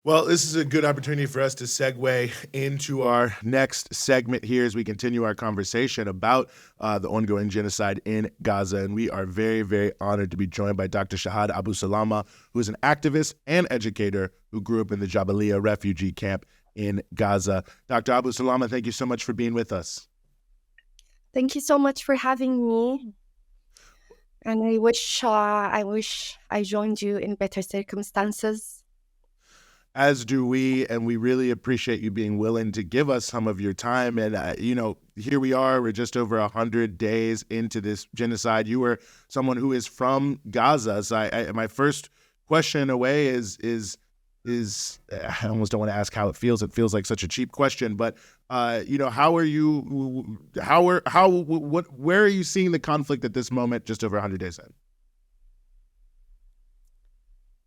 Well, this is a good opportunity for us to segue into our next segment here as we continue our conversation about the ongoing genocide in Gaza. And we are very, very honored to be joined by Dr. Shahd Abusalama, who is an activist and educator who grew up in the Jabaliya refugee camp in Gaza. Dr. Abusalama, thank you so much for being with us. Thank you so much for having me. And I wish I joined you in better circumstances. As do we, and we really appreciate you being willing to give us some of your time. And here we are. We're just over 100 days into this genocide. You were someone who is from Gaza, so my first question away is I almost don't want to ask how it feels. It feels like such a cheap question, but how are you? Where are you seeing the conflict at this moment? Just over 100 days in.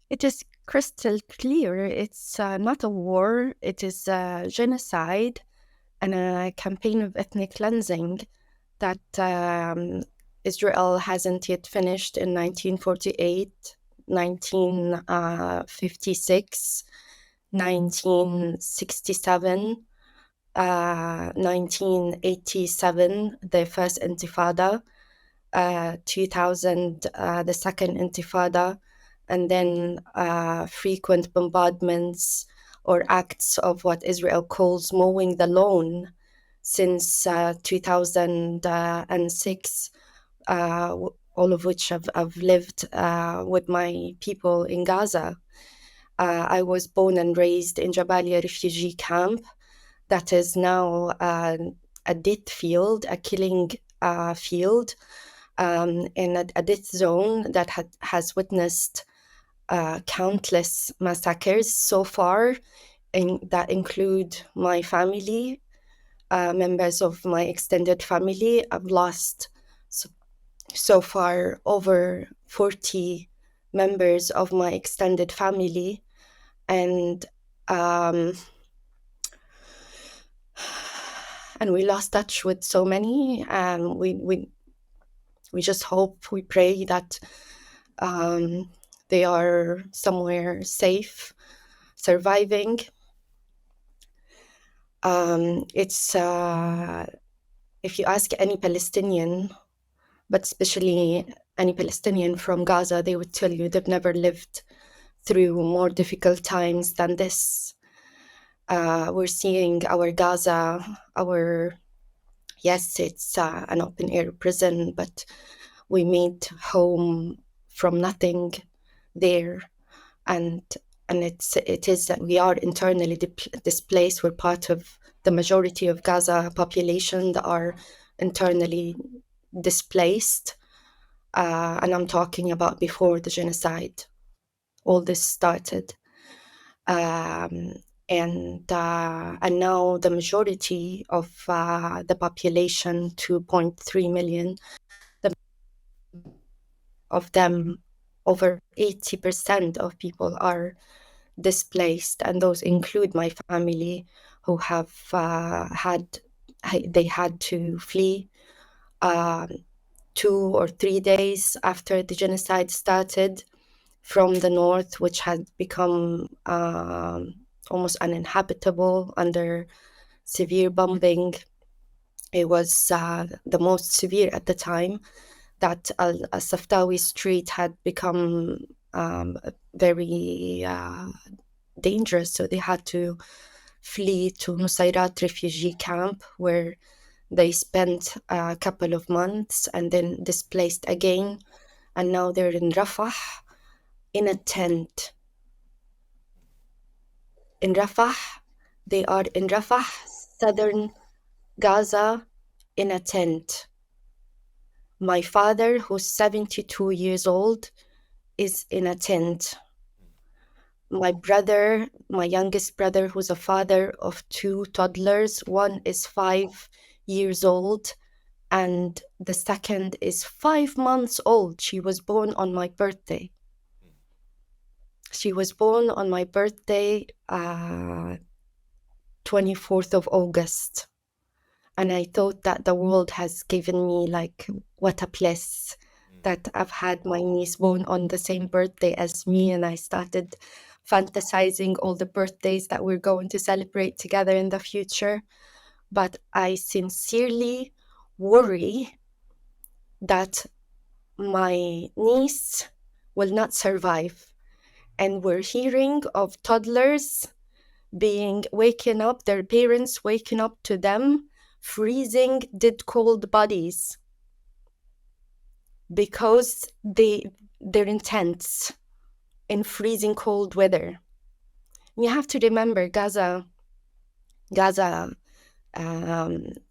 It is crystal clear. It's not a war, it is a genocide and a campaign of ethnic cleansing that Israel hasn't yet finished in 1948, 1956, 1967, 1987, the first Intifada, 2000, the second Intifada, and then frequent bombardments or acts of what Israel calls mowing the lawn since 2006, all of which I've lived with my people in Gaza. I was born and raised in Jabaliya refugee camp that is now a death field, a killing field, in a death zone that has witnessed countless massacres so far, that include my family, members of my extended family. I've lost so far over 40 members of my extended family, and we lost touch with so many. We just hope, we pray that they are somewhere safe, surviving. It's if you ask any Palestinian, but especially any Palestinian from Gaza, they would tell you they've never lived through more difficult times than this. We're seeing our Gaza, yes, it's an open air prison, but we made home from nothing there, and it is that we are internally displaced. We're part of the majority of Gaza population that are internally displaced, and I'm talking about before the genocide, all this started, and now the majority of the population, 2.3 million, of them, over 80% of people are displaced, and those include my family, who have had to flee 2 or 3 days after the genocide started from the north, which had become almost uninhabitable under severe bombing. It was the most severe at the time, that Al-Saftawi Street had become very dangerous, so they had to flee to Nusayrat refugee camp, where they spent a couple of months and then displaced again, and now they're in Rafah in a tent. In Rafah, they are in Rafah, southern Gaza, in a tent. My father, who's 72 years old, is in a tent. My brother, my youngest brother, who's a father of 2 toddlers, one is 5 years old, and the second is 5 months old. She was born on my birthday. She was born on my birthday, 24th of August. And I thought that the world has given me, like, what a bliss that I've had my niece born on the same birthday as me, and I started fantasizing all the birthdays that we're going to celebrate together in the future. But I sincerely worry that my niece will not survive. And we're hearing of toddlers being waken up, their parents waking up to them, freezing dead cold bodies because they're intense in freezing cold weather. You have to remember Gaza,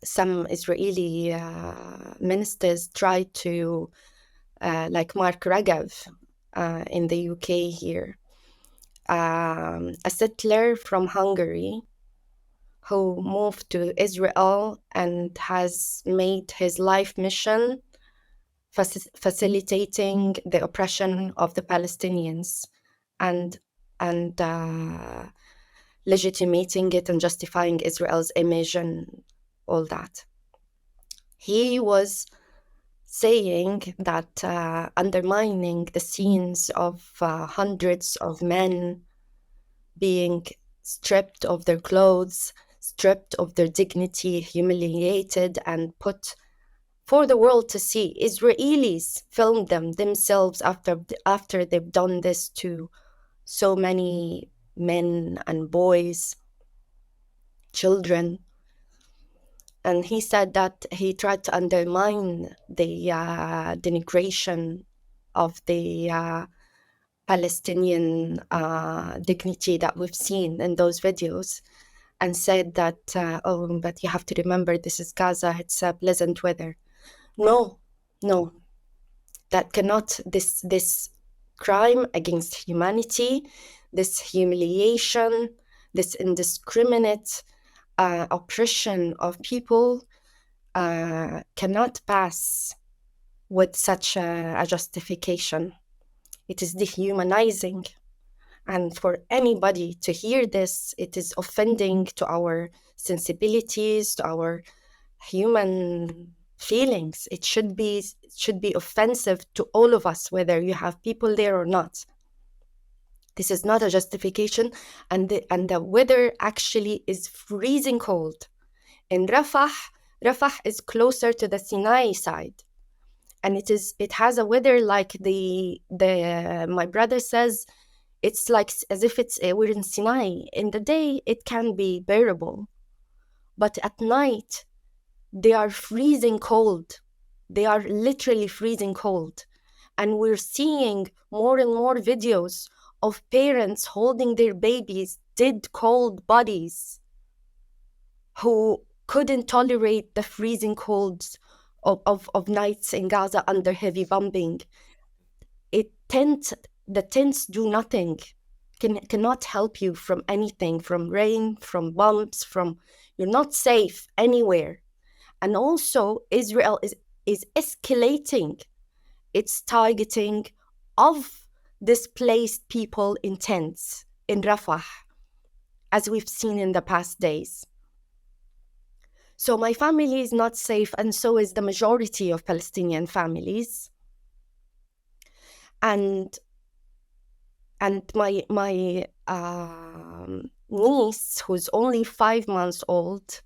some Israeli ministers tried to, like Mark Ragav in the UK here, a settler from Hungary who moved to Israel and has made his life mission facilitating the oppression of the Palestinians and legitimating it and justifying Israel's image and all that. He was saying that undermining the scenes of hundreds of men being stripped of their clothes, stripped of their dignity, humiliated, and put for the world to see. Israelis filmed them themselves after they've done this to so many men and boys, children. And he said that he tried to undermine the denigration of the Palestinian dignity that we've seen in those videos, and said that, oh, but you have to remember, this is Gaza, it's pleasant weather. No, that cannot, this crime against humanity, this humiliation, this indiscriminate oppression of people cannot pass with such a justification. It is dehumanizing. And for anybody to hear this, it is offending to our sensibilities, to our human feelings. It should be offensive to all of us, whether you have people there or not. This is not a justification, and the weather actually is freezing cold. In Rafah is closer to the Sinai side, and it has a weather like my brother says, it's like as if we're in Sinai. In the day, it can be bearable, but at night, they are freezing cold. They are literally freezing cold. And we're seeing more and more videos of parents holding their babies, dead cold bodies, who couldn't tolerate the freezing colds of nights in Gaza under heavy bombing. The tents do nothing, cannot help you from anything, from rain, from bombs, you're not safe anywhere. And also, Israel is escalating its targeting of displaced people in tents in Rafah, as we've seen in the past days. So my family is not safe, and so is the majority of Palestinian families. And my niece, who's only 5 months old,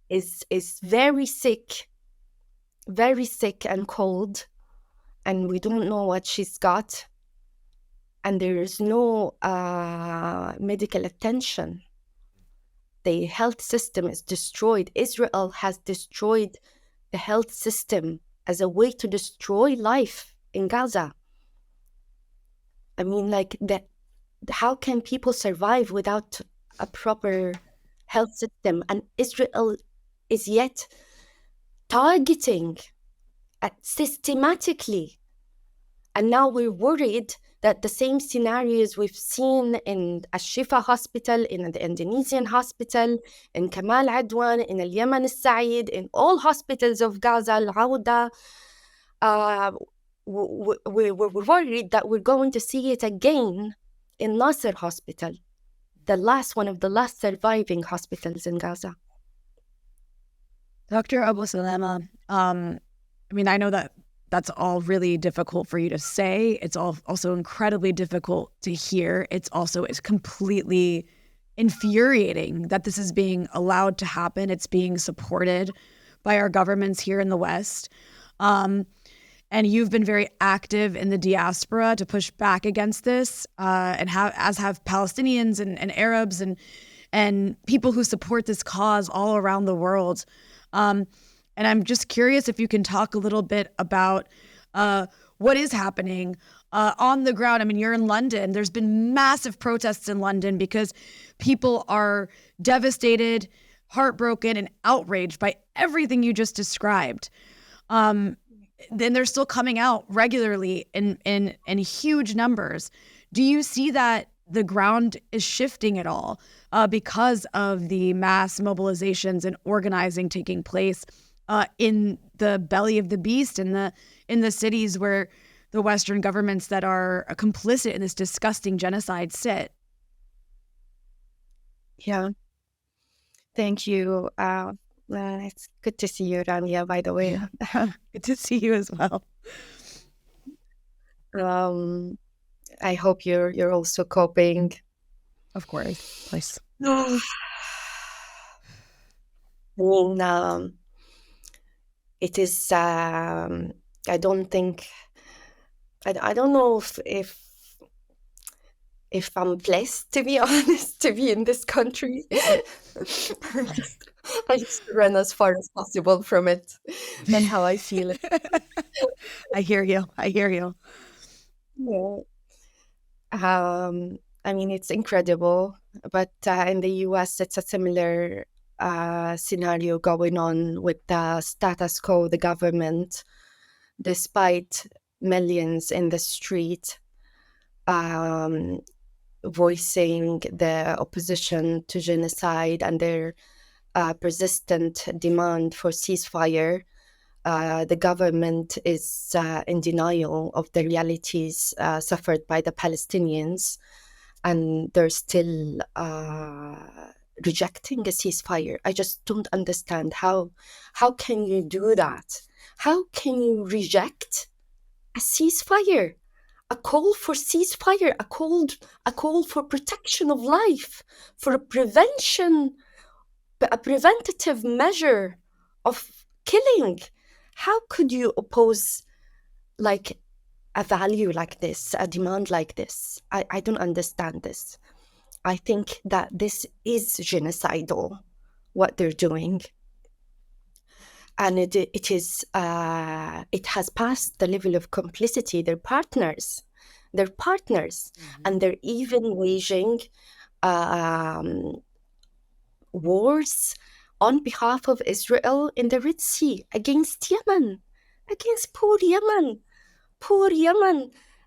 is very sick and cold, and we don't know what she's got, and there is no medical attention. The health system is destroyed. Israel has destroyed the health system as a way to destroy life in Gaza. I mean, like, how can people survive without a proper health system? And Israel is yet targeting systematically. And now we're worried that the same scenarios we've seen in Al-Shifa hospital, in the Indonesian hospital, in Kamal Adwan, in Al-Yaman Al-Said, in all hospitals of Gaza, Al-Awda, we're worried that we're going to see it again in Nasser Hospital, one of the last surviving hospitals in Gaza. Dr. Abusalama, I mean, I know that that's all really difficult for you to say. It's also incredibly difficult to hear. It's completely infuriating that this is being allowed to happen. It's being supported by our governments here in the West. And you've been very active in the diaspora to push back against this, as have Palestinians and Arabs and people who support this cause all around the world. And I'm just curious if you can talk a little bit about what is happening on the ground. I mean, you're in London. There's been massive protests in London because people are devastated, heartbroken, and outraged by everything you just described. Then they're still coming out regularly in huge numbers. Do you see that the ground is shifting at all because of the mass mobilizations and organizing taking place in the belly of the beast, in the cities where the Western governments that are complicit in this disgusting genocide sit? Yeah, thank you. It's good to see you, Ramia, by the way. Good to see you as well. I hope you're also coping. Of course, please. It is. I don't know if I'm blessed, to be honest, to be in this country. I just run as far as possible from it. That's how I feel it. I hear you. Yeah. I mean, it's incredible, but in the US, it's a similar scenario going on with the status quo, the government, despite millions in the street voicing the opposition to genocide and their persistent demand for ceasefire. The government is in denial of the realities suffered by the Palestinians, and they're still rejecting a ceasefire. I just don't understand how can you do that? How can you reject a ceasefire? A call for ceasefire, a call for protection of life, for a preventative measure of killing. How could you oppose like a value like this, a demand like this? I don't understand this. I think that this is genocidal, what they're doing. And it has passed the level of complicity. They're partners, and they're even waging wars on behalf of Israel in the Red Sea against Yemen, against poor Yemen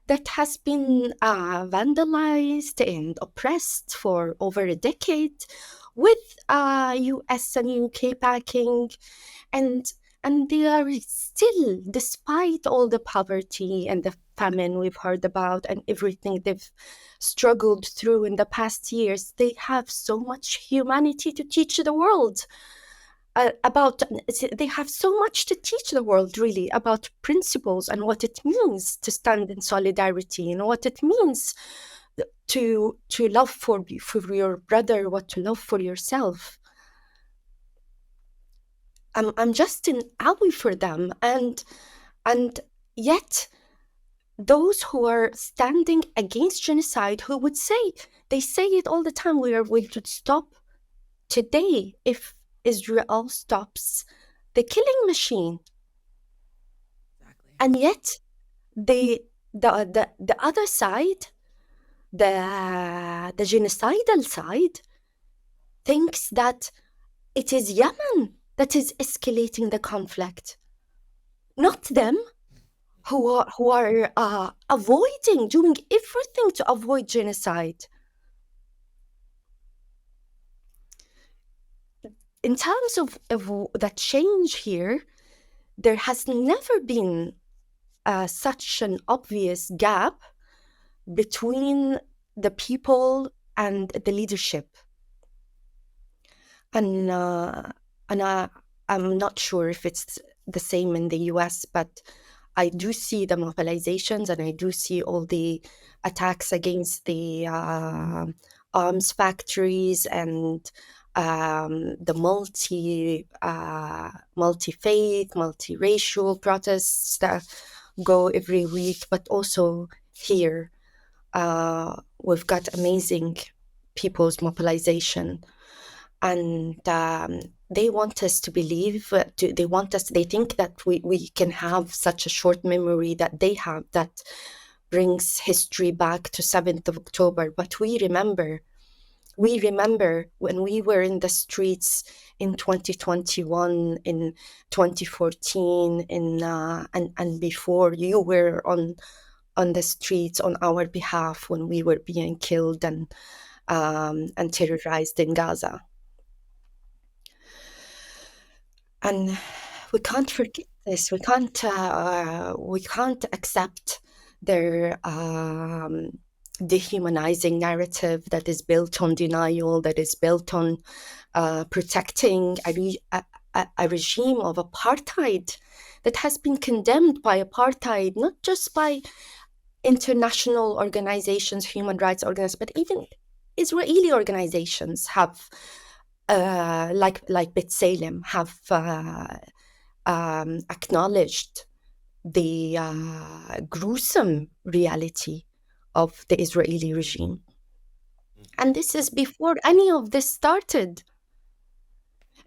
that has been vandalized and oppressed for over a decade, with US and UK backing, and they are still, despite all the poverty and the famine we've heard about and everything they've struggled through in the past years, they have so much humanity to teach the world. They have so much to teach the world, really, about principles and what it means to stand in solidarity, and what it means to love for your brother, what to love for yourself. I'm just in awe for them, and yet those who are standing against genocide, who would say, they say it all the time, we should stop today if Israel stops the killing machine. Exactly. And yet the other side, the genocidal side, thinks that it is Yemen that is escalating the conflict, not them, who are doing everything to avoid genocide. In terms of that change here, there has never been such an obvious gap between the people and the leadership. And I'm not sure if it's the same in the US, but I do see the mobilizations, and I do see all the attacks against the arms factories and the multi-faith, multiracial protests that go every week. But also here, we've got amazing people's mobilization, and they want us to believe, they think that we can have such a short memory that they have, that brings history back to 7th of October. But we remember when we were in the streets in 2021, in 2014, and before. You were on the streets on our behalf when we were being killed and terrorized in Gaza. And we can't forget this. We can't accept their dehumanizing narrative that is built on denial, that is built on protecting a regime of apartheid that has been condemned by apartheid, not just by international organizations, human rights organizations, but even Israeli organizations have, like B'Tselem, have acknowledged the gruesome reality of the Israeli regime. And this is before any of this started.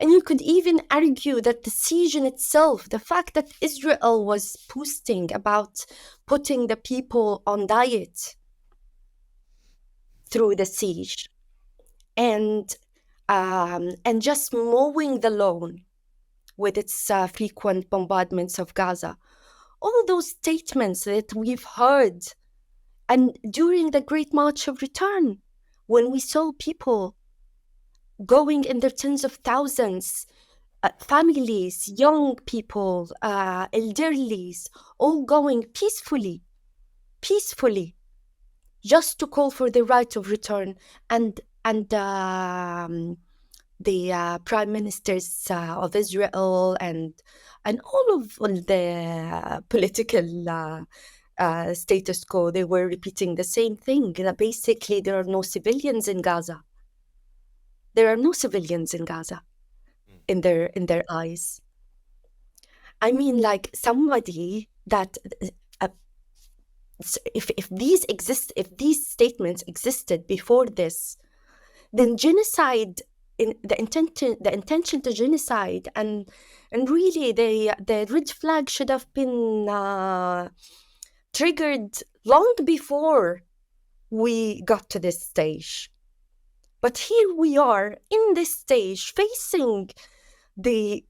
And you could even argue that the siege in itself, the fact that Israel was posting about putting the people on diet through the siege, and just mowing the lawn with its frequent bombardments of Gaza. All those statements that we've heard, and during the Great March of Return, when we saw people going in their tens of thousands, families, young people, elderlies, all going peacefully, just to call for the right of return. And the prime ministers of Israel and all of the political status quo, they were repeating the same thing, that basically there are no civilians in Gaza. There are no civilians in Gaza in their eyes. I mean, like, somebody that if these statements existed before this, then genocide, in the intention to genocide, and really the red flag should have been triggered long before we got to this stage. But here we are in this stage, facing the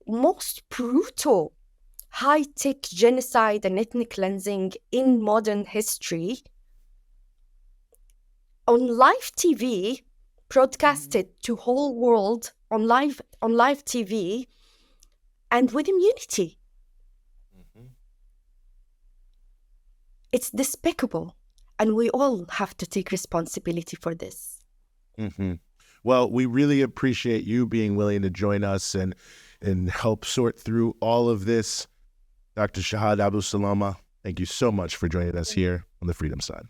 most brutal high-tech genocide and ethnic cleansing in modern history, on live TV, broadcasted to whole world on live TV, and with immunity. It's despicable, and we all have to take responsibility for this. Well, we really appreciate you being willing to join us and help sort through all of this. Dr. Shahd Abusalama, thank you so much for joining us here on the Freedom Side.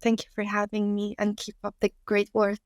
Thank you for having me, and keep up the great work.